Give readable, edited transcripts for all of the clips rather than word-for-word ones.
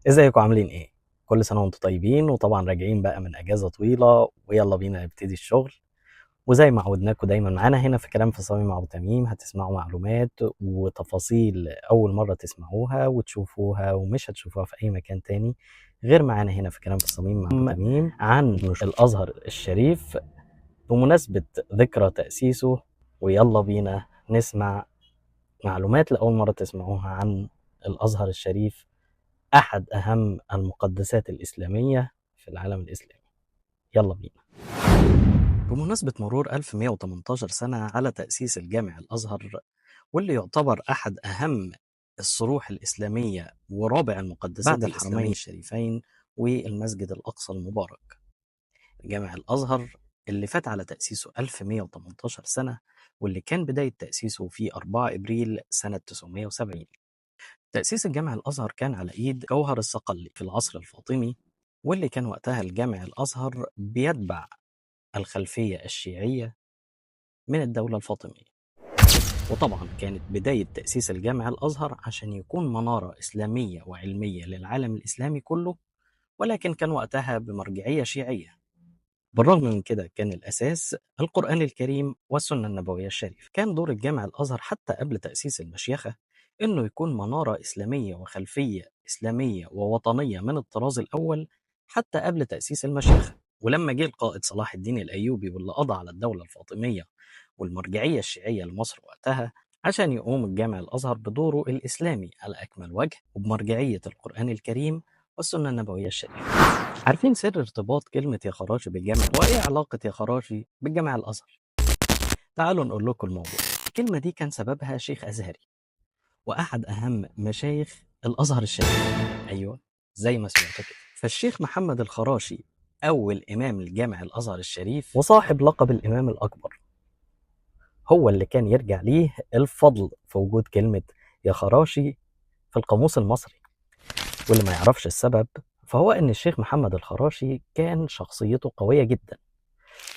ازيكم عاملين ايه؟ كل سنة وانتم طيبين، وطبعا راجعين بقى من اجازة طويلة ويلا بينا نبتدي الشغل. وزي ما عودناكم دايما معانا هنا في كلام في صميم ابو تميم، هتسمعوا معلومات وتفاصيل اول مرة تسمعوها وتشوفوها ومش هتشوفوها في اي مكان تاني غير معانا هنا في كلام في صميم مع ابو تميم، عن الازهر الشريف بمناسبة ذكرى تأسيسه. ويلا بينا نسمع معلومات لأول مرة تسمعوها عن الأزهر الشريف، أحد أهم المقدسات الإسلامية في العالم الإسلامي. يلا بينا. بمناسبة مرور 1118 سنة على تأسيس الجامع الأزهر، واللي يعتبر أحد أهم الصروح الإسلامية ورابع المقدسات بعد الحرمين الشريفين والمسجد الأقصى المبارك، جامع الأزهر اللي فات على تأسيسه 1118 سنة، واللي كان بداية تأسيسه في 4 إبريل سنة 970. تأسيس الجامع الأزهر كان على إيد جوهر الصقلي في العصر الفاطمي، واللي كان وقتها الجامع الأزهر بيتبع الخلفية الشيعية من الدولة الفاطمية. وطبعا كانت بداية تأسيس الجامع الأزهر عشان يكون منارة إسلامية وعلمية للعالم الإسلامي كله، ولكن كان وقتها بمرجعية شيعية. بالرغم من كده كان الأساس القرآن الكريم والسنة النبوية الشريفة. كان دور الجامع الأزهر حتى قبل تأسيس المشيخة إنه يكون منارة إسلامية وخلفية إسلامية ووطنية من الطراز الأول حتى قبل تأسيس المشيخة. ولما جه القائد صلاح الدين الأيوبي واللي قضى على الدولة الفاطمية والمرجعية الشيعية لمصر وقتها، عشان يقوم الجامع الأزهر بدوره الإسلامي على أكمل وجه وبمرجعية القرآن الكريم والسنة النبوية الشريفة. عارفين سر ارتباط كلمة يا خراشي بالجامع؟ وإيه علاقة يا خراشي بالجامع الأزهر؟ تعالوا نقول لكم الموضوع. الكلمة دي كان سببها شيخ أزهري وأحد أهم مشايخ الأزهر الشريف. أيوة، زي ما سمعتوا كده. فالشيخ محمد الخراشي أول إمام لجامع الأزهر الشريف وصاحب لقب الإمام الأكبر، هو اللي كان يرجع ليه الفضل في وجود كلمة يا خراشي في القاموس المصري. واللي ما يعرفش السبب فهو إن الشيخ محمد الخراشي كان شخصيته قوية جدا،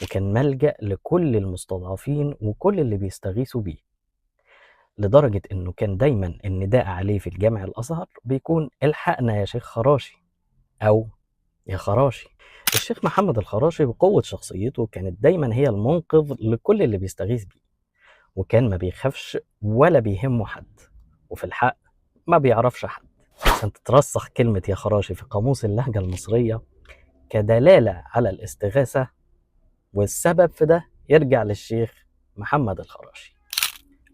وكان ملجأ لكل المستضعفين وكل اللي بيستغيثوا بيه، لدرجة إنه كان دايما النداء عليه في الجامع الأزهر بيكون الحقنا يا شيخ خراشي أو يا خراشي. الشيخ محمد الخراشي بقوة شخصيته كانت دايما هي المنقذ لكل اللي بيستغيث بيه، وكان ما بيخافش ولا بيهمه حد، وفي الحق ما بيعرفش حد. عشان تترسخ كلمة يا خراشي في قاموس اللهجة المصرية كدلالة على الاستغاثة، والسبب في ده يرجع للشيخ محمد الخراشي.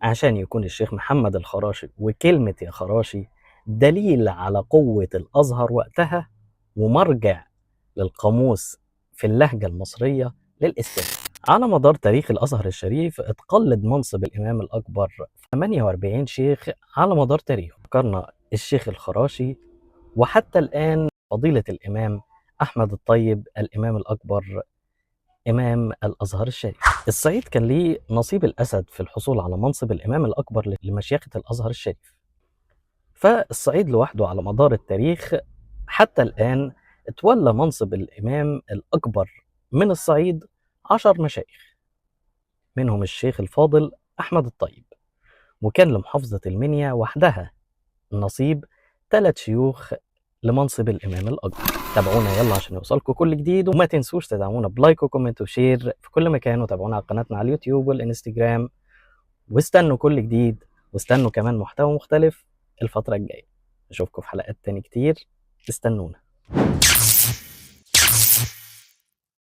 عشان يكون الشيخ محمد الخراشي وكلمة يا خراشي دليل على قوة الأزهر وقتها ومرجع للقاموس في اللهجة المصرية للاستغاثة. على مدار تاريخ الأزهر الشريف اتقلد منصب الإمام الأكبر 48 شيخ على مدار تاريخه. ذكرنا الشيخ الخراشي، وحتى الآن فضيلة الإمام أحمد الطيب الإمام الأكبر إمام الأزهر الشريف. الصعيد كان ليه نصيب الأسد في الحصول على منصب الإمام الأكبر لمشيخة الأزهر الشريف. فالصعيد لوحده على مدار التاريخ حتى الآن اتولى منصب الإمام الأكبر من الصعيد 10 مشايخ، منهم الشيخ الفاضل أحمد الطيب. وكان لمحافظة المنيا وحدها نصيب 3 شيوخ لمنصب الإمام الأكبر. تابعونا يلا عشان يوصلكم كل جديد، وما تنسوش تدعمونا بلايك وكومنت وشير في كل مكان، وتابعونا على قناتنا على اليوتيوب والإنستجرام، واستنوا كل جديد، واستنوا كمان محتوى مختلف الفترة الجاية. أشوفكم في حلقات تاني كتير، استنونا.